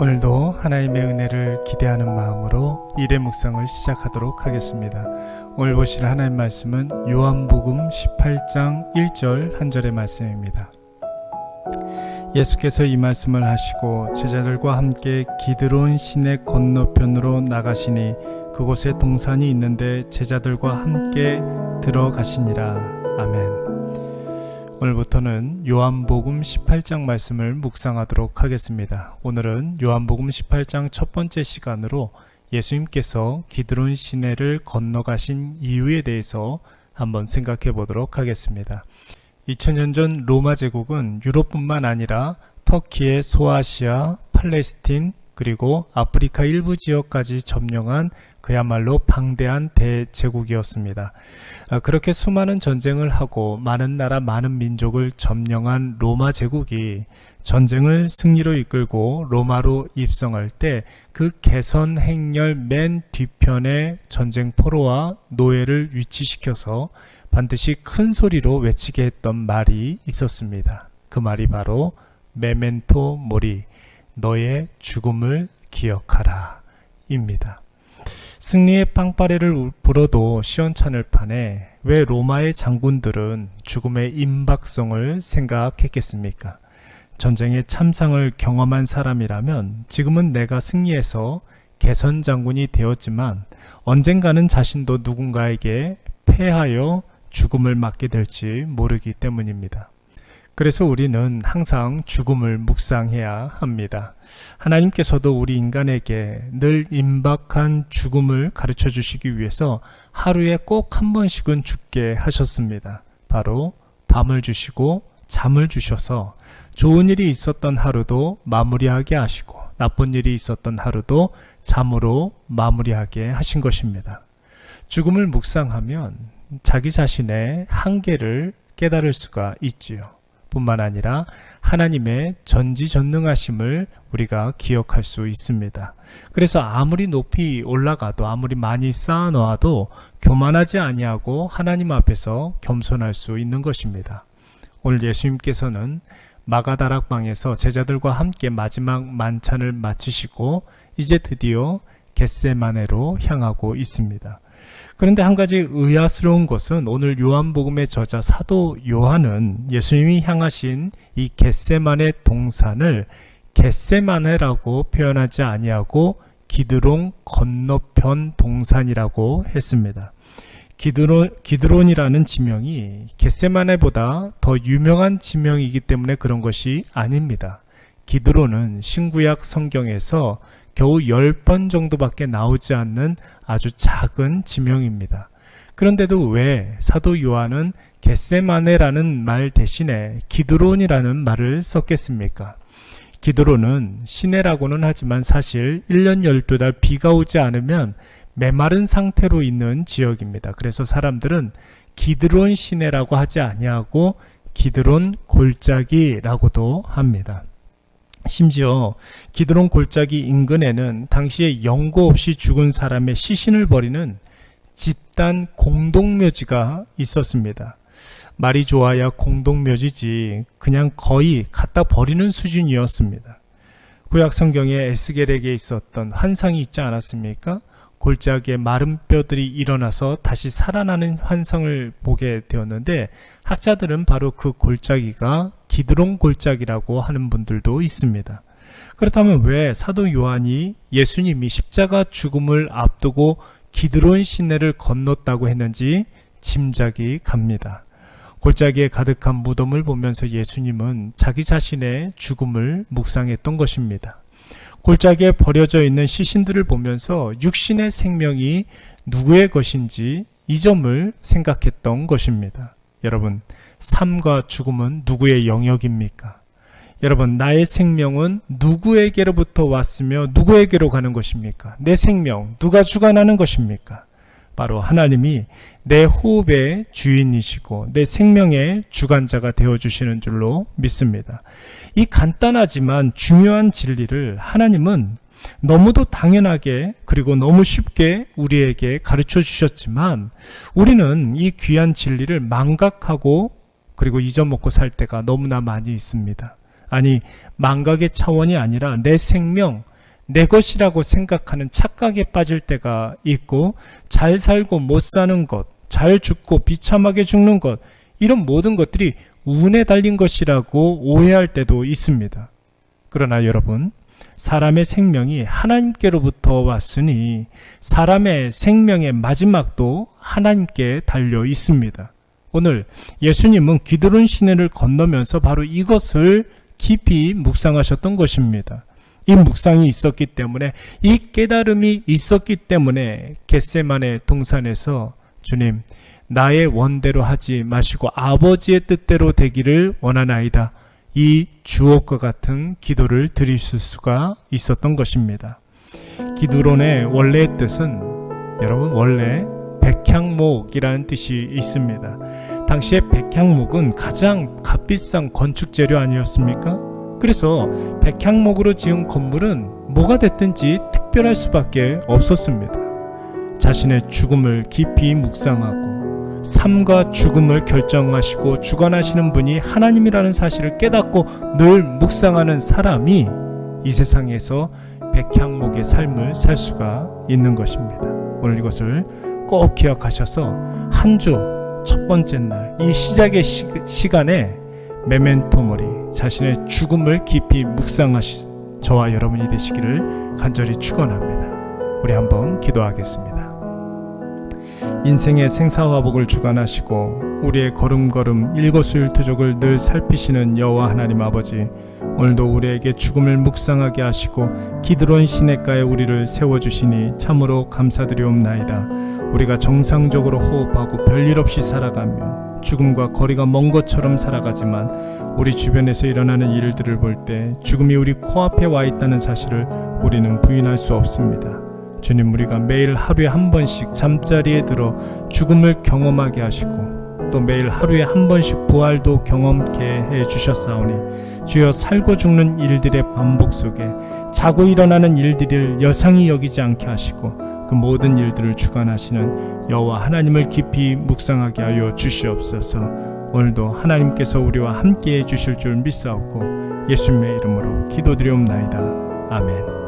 오늘도 하나님의 은혜를 기대하는 마음으로 일의 묵상을 시작하도록 하겠습니다. 오늘 보실 하나님 말씀은 요한복음 18장 1절 한 절의 말씀입니다. 예수께서 이 말씀을 하시고 제자들과 함께 기드론 시내 건너편으로 나가시니 그곳에 동산이 있는데 제자들과 함께 들어가시니라. 아멘. 오늘부터는 요한복음 18장 말씀을 묵상하도록 하겠습니다. 오늘은 요한복음 18장 첫 번째 시간으로 예수님께서 기드론 시내를 건너가신 이유에 대해서 한번 생각해 보도록 하겠습니다. 2000년 전 로마 제국은 유럽뿐만 아니라 터키의 소아시아, 팔레스틴, 그리고 아프리카 일부 지역까지 점령한 그야말로 방대한 대제국이었습니다. 그렇게 수많은 전쟁을 하고 많은 나라 많은 민족을 점령한 로마 제국이 전쟁을 승리로 이끌고 로마로 입성할 때 그 개선 행렬 맨 뒤편에 전쟁 포로와 노예를 위치시켜서 반드시 큰 소리로 외치게 했던 말이 있었습니다. 그 말이 바로 메멘토 모리, 너의 죽음을 기억하라 입니다. 승리의 빵빠레를 불어도 시원찮을 판에 왜 로마의 장군들은 죽음의 임박성을 생각했겠습니까? 전쟁의 참상을 경험한 사람이라면 지금은 내가 승리해서 개선 장군이 되었지만 언젠가는 자신도 누군가에게 패하여 죽음을 맞게 될지 모르기 때문입니다. 그래서 우리는 항상 죽음을 묵상해야 합니다. 하나님께서도 우리 인간에게 늘 임박한 죽음을 가르쳐 주시기 위해서 하루에 꼭 한 번씩은 죽게 하셨습니다. 바로 밤을 주시고 잠을 주셔서 좋은 일이 있었던 하루도 마무리하게 하시고 나쁜 일이 있었던 하루도 잠으로 마무리하게 하신 것입니다. 죽음을 묵상하면 자기 자신의 한계를 깨달을 수가 있지요. 뿐만 아니라 하나님의 전지전능하심을 우리가 기억할 수 있습니다. 그래서 아무리 높이 올라가도 아무리 많이 쌓아놓아도 교만하지 아니하고 하나님 앞에서 겸손할 수 있는 것입니다. 오늘 예수님께서는 마가다락방에서 제자들과 함께 마지막 만찬을 마치시고 이제 드디어 겟세마네로 향하고 있습니다. 그런데 한 가지 의아스러운 것은 오늘 요한복음의 저자 사도 요한은 예수님이 향하신 이 겟세마네 동산을 겟세마네라고 표현하지 아니하고 기드론 건너편 동산이라고 했습니다. 기드론이라는 지명이 겟세마네보다 더 유명한 지명이기 때문에 그런 것이 아닙니다. 기드론은 신구약 성경에서 겨우 10번 정도밖에 나오지 않는 아주 작은 지명입니다. 그런데도 왜 사도 요한은 겟세마네라는 말 대신에 기드론이라는 말을 썼겠습니까? 기드론은 시내라고는 하지만 사실 1년 12달 비가 오지 않으면 메마른 상태로 있는 지역입니다. 그래서 사람들은 기드론 시내라고 하지 아니하고 기드론 골짜기라고도 합니다. 심지어 기드론 골짜기 인근에는 당시에 연고 없이 죽은 사람의 시신을 버리는 집단 공동묘지가 있었습니다. 말이 좋아야 공동묘지지 그냥 거의 갖다 버리는 수준이었습니다. 구약 성경에 에스겔에게 있었던 환상이 있지 않았습니까? 골짜기에 마른 뼈들이 일어나서 다시 살아나는 환상을 보게 되었는데 학자들은 바로 그 골짜기가 기드론 골짜기라고 하는 분들도 있습니다. 그렇다면 왜 사도 요한이 예수님이 십자가 죽음을 앞두고 기드론 시내를 건넜다고 했는지 짐작이 갑니다. 골짜기에 가득한 무덤을 보면서 예수님은 자기 자신의 죽음을 묵상했던 것입니다. 골짜기에 버려져 있는 시신들을 보면서 육신의 생명이 누구의 것인지 이 점을 생각했던 것입니다. 여러분, 삶과 죽음은 누구의 영역입니까? 여러분, 나의 생명은 누구에게로부터 왔으며 누구에게로 가는 것입니까? 내 생명, 누가 주관하는 것입니까? 바로 하나님이 내 호흡의 주인이시고 내 생명의 주관자가 되어주시는 줄로 믿습니다. 이 간단하지만 중요한 진리를 하나님은 너무도 당연하게 그리고 너무 쉽게 우리에게 가르쳐 주셨지만 우리는 이 귀한 진리를 망각하고 그리고 잊어먹고 살 때가 너무나 많이 있습니다. 아니, 망각의 차원이 아니라 내 생명, 내 것이라고 생각하는 착각에 빠질 때가 있고, 잘 살고 못 사는 것, 잘 죽고 비참하게 죽는 것, 이런 모든 것들이 운에 달린 것이라고 오해할 때도 있습니다. 그러나 여러분, 사람의 생명이 하나님께로부터 왔으니 사람의 생명의 마지막도 하나님께 달려 있습니다. 오늘 예수님은 기드론 시내를 건너면서 바로 이것을 깊이 묵상하셨던 것입니다. 이 묵상이 있었기 때문에, 이 깨달음이 있었기 때문에 겟세마네 동산에서 주님, 나의 원대로 하지 마시고 아버지의 뜻대로 되기를 원하나이다, 이 주옥과 같은 기도를 드리실 수가 있었던 것입니다. 기드론의 원래의 뜻은, 여러분, 원래 백향목이라는 뜻이 있습니다. 당시에 백향목은 가장 값비싼 건축 재료 아니었습니까? 그래서 백향목으로 지은 건물은 뭐가 됐든지 특별할 수밖에 없었습니다. 자신의 죽음을 깊이 묵상하고 삶과 죽음을 결정하시고 주관하시는 분이 하나님이라는 사실을 깨닫고 늘 묵상하는 사람이 이 세상에서 백향목의 삶을 살 수가 있는 것입니다. 오늘 이것을 꼭 기억하셔서 한 주 첫 번째 날, 이 시작의 시간에 메멘토 모리, 자신의 죽음을 깊이 묵상하신 저와 여러분이 되시기를 간절히 축원합니다. 우리 한번 기도하겠습니다. 인생의 생사화복을 주관하시고 우리의 걸음걸음 일거수일투족을 늘 살피시는 여호와 하나님 아버지, 오늘도 우리에게 죽음을 묵상하게 하시고 기드론 시냇가에 우리를 세워주시니 참으로 감사드리옵나이다. 우리가 정상적으로 호흡하고 별일 없이 살아가며 죽음과 거리가 먼 것처럼 살아가지만 우리 주변에서 일어나는 일들을 볼 때 죽음이 우리 코앞에 와 있다는 사실을 우리는 부인할 수 없습니다. 주님, 우리가 매일 하루에 한 번씩 잠자리에 들어 죽음을 경험하게 하시고 또 매일 하루에 한 번씩 부활도 경험케 해 주셨사오니 주여, 살고 죽는 일들의 반복 속에 자고 일어나는 일들을 여상히 여기지 않게 하시고 그 모든 일들을 주관하시는 여호와 하나님을 깊이 묵상하게 하여 주시옵소서. 오늘도 하나님께서 우리와 함께해 주실 줄 믿사옵고 예수님의 이름으로 기도드리옵나이다. 아멘.